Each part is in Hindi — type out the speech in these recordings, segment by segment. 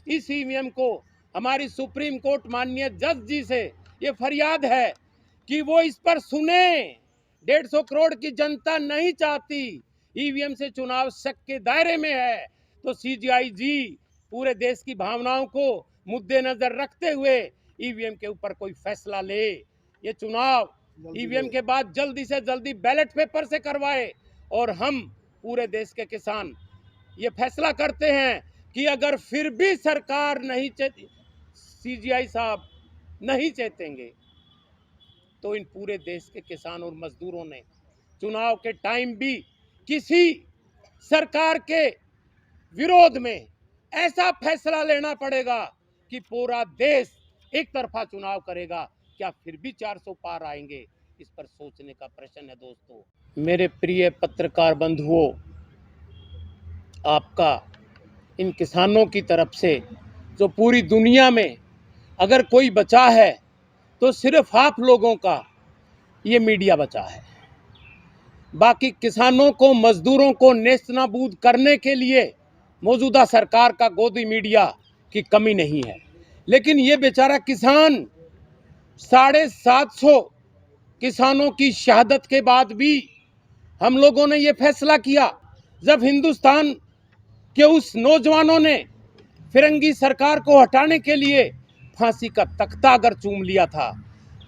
इस ईवीएम को हमारी सुप्रीम कोर्ट माननीय जज जी से ये फरियाद है कि वो इस पर सुने। 150 करोड़ की जनता नहीं चाहती, ईवीएम से चुनाव शक के दायरे में है, तो सीजीआई जी पूरे देश की भावनाओं को मुद्देनजर रखते हुए ईवीएम के ऊपर कोई फैसला ले। ये चुनाव ईवीएम के बाद जल्दी से जल्दी बैलेट पेपर से करवाए और हम पूरे देश के किसान ये फैसला करते हैं कि अगर फिर भी सरकार नहीं सीजीआई साहब नहीं चेतेंगे तो इन पूरे देश के किसान और मजदूरों ने चुनाव के टाइम भी किसी सरकार के विरोध में ऐसा फैसला लेना पड़ेगा कि पूरा देश एक तरफा चुनाव करेगा। क्या फिर भी 400 पार आएंगे? इस पर सोचने का प्रश्न है दोस्तों। मेरे प्रिय पत्रकार बंधुओं, आपका इन किसानों की तरफ से जो पूरी दुनिया में अगर कोई बचा है तो सिर्फ आप लोगों का ये मीडिया बचा है। बाकी किसानों को, मजदूरों को नेस्तनाबूद करने के लिए मौजूदा सरकार का गोदी मीडिया की कमी नहीं है, लेकिन ये बेचारा किसान 750 किसानों की शहादत के बाद भी हम लोगों ने ये फैसला किया, जब हिंदुस्तान के उस नौजवानों ने फिरंगी सरकार को हटाने के लिए फांसी का तख्ता अगर चूम लिया था,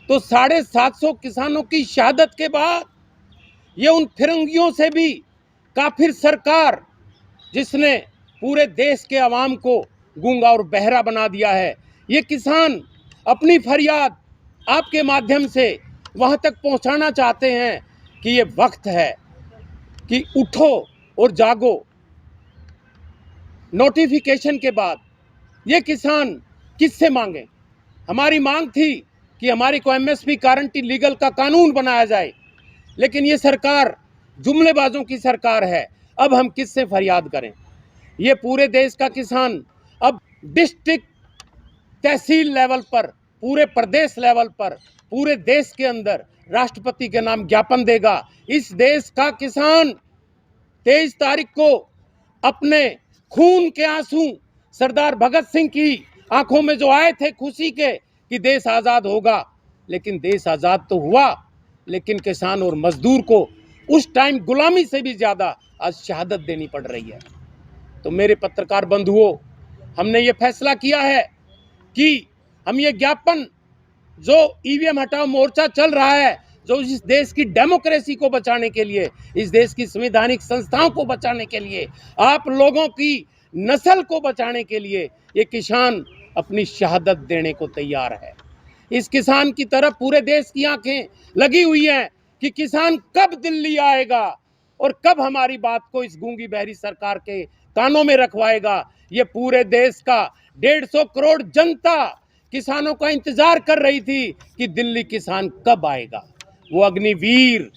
तो 750 किसानों की शहादत के बाद ये उन फिरंगियों से भी काफिर सरकार जिसने पूरे देश के अवाम को गूंगा और बहरा बना दिया है, ये किसान अपनी फरियाद आपके माध्यम से वहां तक पहुंचाना चाहते हैं कि ये वक्त है कि उठो और जागो। नोटिफिकेशन के बाद ये किसान किससे मांगे? हमारी मांग थी कि हमारी को एमएसपी गारंटी लीगल का कानून बनाया जाए, लेकिन ये सरकार जुमलेबाजों की सरकार है। अब हम किससे फरियाद करें? ये पूरे देश का किसान अब डिस्ट्रिक्ट, तहसील लेवल पर, पूरे प्रदेश लेवल पर, पूरे देश के अंदर राष्ट्रपति के नाम ज्ञापन देगा। इस देश का किसान 23 तारीख को अपने खून के आंसू सरदार भगत सिंह की आंखों में जो आए थे खुशी के कि देश आजाद होगा, लेकिन देश आजाद तो हुआ, लेकिन किसान और मजदूर को उस टाइम गुलामी से भी ज्यादा आज शहादत देनी पड़ रही है। तो मेरे पत्रकार बंधुओं, हमने ये फैसला किया है कि हम ये ज्ञापन, जो ईवीएम हटाओ मोर्चा चल रहा है, जो इस देश की डेमोक्रेसी को बचाने के लिए, इस देश की संवैधानिक संस्थाओं को बचाने के लिए, आप लोगों की नस्ल को बचाने के लिए ये किसान अपनी शहादत देने को तैयार है। इस किसान की तरफ पूरे देश की आंखें लगी हुई हैं कि किसान कब दिल्ली आएगा और कब हमारी बात को इस गूंगी बहरी सरकार के कानों में रखवाएगा। ये पूरे देश का 150 करोड़ जनता किसानों का इंतजार कर रही थी कि दिल्ली किसान कब आएगा। वो अग्निवीर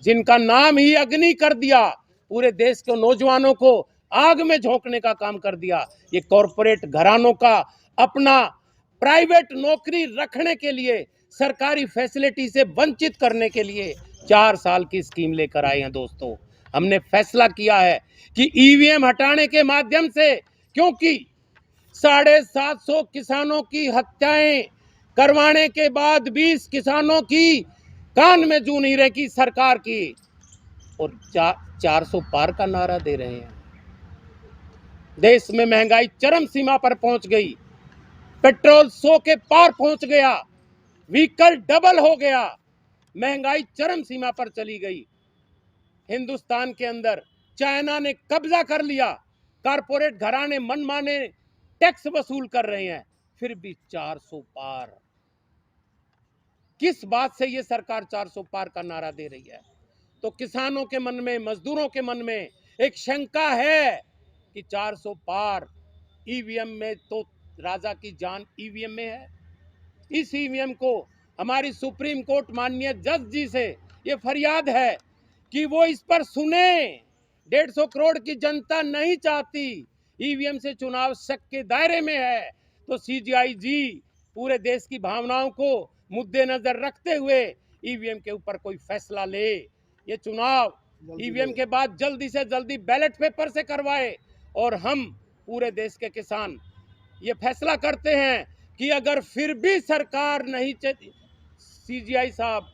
जिनका नाम ही अग्नि कर दिया, पूरे देश के नौजवानों को आग में झोंकने का काम कर दिया। ये कॉरपोरेट घरानों का अपना प्राइवेट नौकरी रखने के लिए, सरकारी फैसिलिटी से वंचित करने के लिए 4 साल की स्कीम लेकर आए हैं। दोस्तों, हमने फैसला किया है कि ईवीएम हटाने के माध्यम से, क्योंकि 750 किसानों की हत्याएं करवाने के बाद भी इस किसानों की कान में जू नहीं रही सरकार की, और 400 पार का नारा दे रहे हैं। देश में महंगाई चरम सीमा पर पहुंच गई, पेट्रोल 100 के पार पहुंच गया, व्हीकल डबल हो गया, महंगाई चरम सीमा पर चली गई। हिंदुस्तान के अंदर चाइना ने कब्जा कर लिया, कारपोरेट घराने मनमाने टैक्स वसूल कर रहे हैं, फिर भी 400 पार। किस बात से ये सरकार 400 पार का नारा दे रही है? तो किसानों के मन में, मजदूरों के मन में एक शंका है कि 400 पार ईवीएम में, तो राजा की जान ईवीएम में है। इस ईवीएम को हमारी सुप्रीम कोर्ट माननीय जज जी से ये फरियाद है कि वो इस पर सुने। 150 करोड़ की जनता नहीं चाहती, ईवीएम से चुनाव शक के दायरे में है, तो सीजीआई जी पूरे देश की भावनाओं को मुद्देनजर रखते हुए ईवीएम के ऊपर कोई फैसला ले। ये चुनाव ईवीएम के बाद जल्दी से जल्दी बैलेट पेपर से करवाए और हम पूरे देश के किसान ये फैसला करते हैं कि अगर फिर भी सरकार नहीं सीजीआई साहब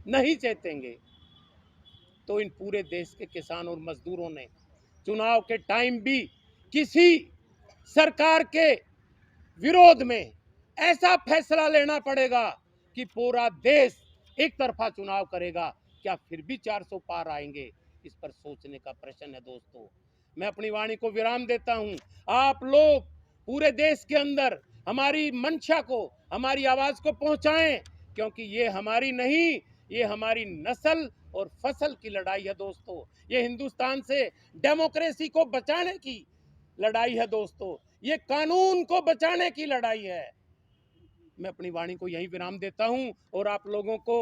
नहीं चेतेंगे तो इन पूरे देश के किसान और मजदूरों ने चुनाव के टाइम भी किसी सरकार के विरोध में ऐसा फैसला लेना पड़ेगा कि पूरा देश एक तरफा चुनाव करेगा। क्या फिर भी 400 पार आएंगे? इस पर सोचने का प्रश्न है दोस्तों। मैं अपनी वाणी को विराम देता हूं। आप लोग पूरे देश के अंदर हमारी मंशा को, हमारी आवाज को पहुंचाएं, क्योंकि ये हमारी नहीं, ये हमारी नस्ल और फसल की लड़ाई है दोस्तों। ये हिंदुस्तान से डेमोक्रेसी को बचाने की लड़ाई है दोस्तों। ये कानून को बचाने की लड़ाई है। मैं अपनी वाणी को यही विराम देता हूं और आप लोगों को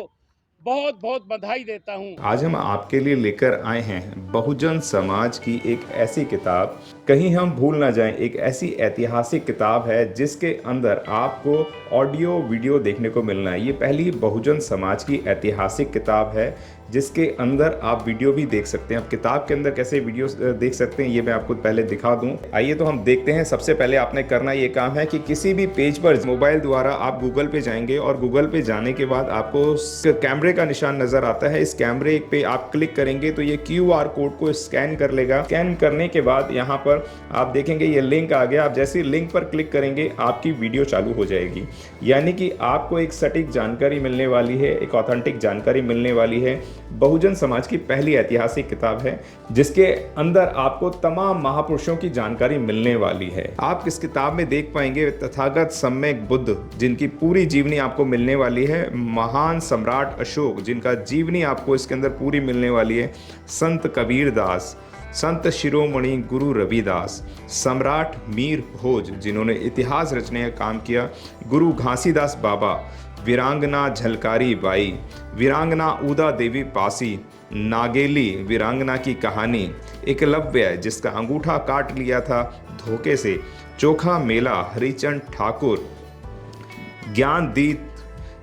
बहुत बहुत बधाई देता हूं। आज हम आपके लिए लेकर आए हैं बहुजन समाज की एक ऐसी किताब, कहीं हम भूल ना जाएं, एक ऐसी ऐतिहासिक किताब है जिसके अंदर आपको ऑडियो वीडियो देखने को मिलना है। ये पहली बहुजन समाज की ऐतिहासिक किताब है जिसके अंदर आप वीडियो भी देख सकते हैं। अब किताब के अंदर कैसे वीडियो देख सकते हैं ये मैं आपको पहले दिखा दूं। आइए तो हम देखते हैं। सबसे पहले आपने करना ये काम है कि किसी भी पेज पर मोबाइल द्वारा आप गूगल पे जाएंगे और गूगल पे जाने के बाद आपको कैमरे का निशान नजर आता है। इस कैमरे पे आप क्लिक करेंगे तो ये QR कोड को स्कैन कर लेगा। स्कैन करने के बाद यहाँ पर आप देखेंगे ये लिंक आ गया। आप जैसे लिंक पर क्लिक करेंगे आपकी वीडियो चालू हो जाएगी, यानी कि आपको एक सटीक जानकारी मिलने वाली है, एक ऑथेंटिक जानकारी मिलने वाली है। बहुजन समाज की पहली ऐतिहासिक किताब है जिसके अंदर आपको तमाम महापुरुषों की जानकारी मिलने वाली है। आप इस किताब में देख पाएंगे तथागत सम्यक बुद्ध जिनकी पूरी जीवनी आपको मिलने वाली है, महान सम्राट अशोक जिनका जीवनी आपको इसके अंदर पूरी मिलने वाली है, संत कबीर दास, संत शिरोमणि गुरु रविदास, सम्राट मीर भोज जिन्होंने इतिहास रचने का काम किया, गुरु घासीदास बाबा, वीरांगना झलकारी बाई, वीरांगना उदा देवी पासी, नागेली वीरांगना की कहानी, एकलव्य जिसका अंगूठा काट लिया था धोखे से, चोखा मेला हरिचंद ठाकुर, ज्ञानदीप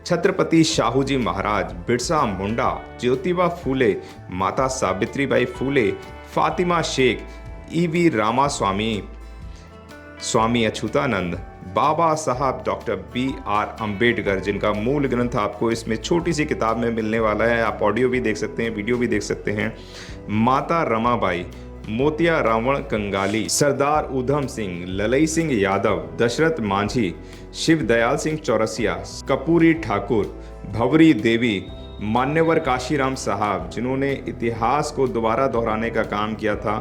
छत्रपति शाहूजी महाराज, बिरसा मुंडा, ज्योतिबा फूले, माता सावित्रीबाई फूले, फातिमा शेख, EV रामास्वामी, स्वामी अच्युतानंद, बाबा साहब डॉक्टर BR अम्बेडकर जिनका मूल ग्रंथ आपको इसमें छोटी सी किताब में मिलने वाला है। आप ऑडियो भी देख सकते हैं, वीडियो भी देख सकते हैं। माता रमाबाई, मोतिया रावण कंगाली, सरदार उधम सिंह, ललई सिंह यादव, दशरथ मांझी, शिव दयाल सिंह चौरसिया, कपूरी ठाकुर, भवरी देवी, मान्यवर काशीराम साहब जिन्होंने इतिहास को दोबारा दोहराने का काम किया था,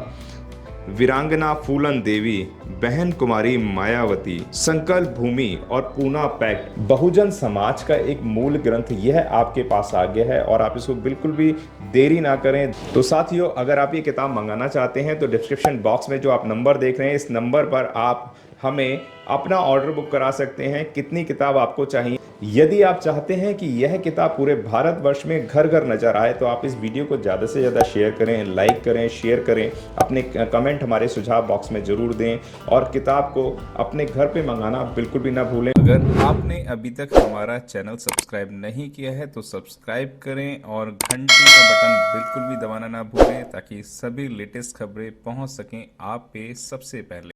वीरांगना फूलन देवी, बहन कुमारी मायावती, संकल्प भूमि और पूना पैक्ट। बहुजन समाज का एक मूल ग्रंथ यह आपके पास आ गया है और आप इसको बिल्कुल भी देरी ना करें। तो साथियों, अगर आप ये किताब मंगाना चाहते हैं तो डिस्क्रिप्शन बॉक्स में जो आप नंबर देख रहे हैं इस नंबर पर आप हमें अपना ऑर्डर बुक करा सकते हैं। कितनी किताब आपको चाहिए? यदि आप चाहते हैं कि यह किताब पूरे भारतवर्ष में घर घर नजर आए तो आप इस वीडियो को ज़्यादा से ज़्यादा शेयर करें, लाइक करें, शेयर करें, अपने कमेंट हमारे सुझाव बॉक्स में ज़रूर दें और किताब को अपने घर पे मंगाना बिल्कुल भी ना भूलें। अगर आपने अभी तक हमारा चैनल सब्सक्राइब नहीं किया है तो सब्सक्राइब करें और घंटी का बटन बिल्कुल भी दबाना ना भूलें ताकि सभी लेटेस्ट खबरें पहुंच सकें आप पे सबसे पहले।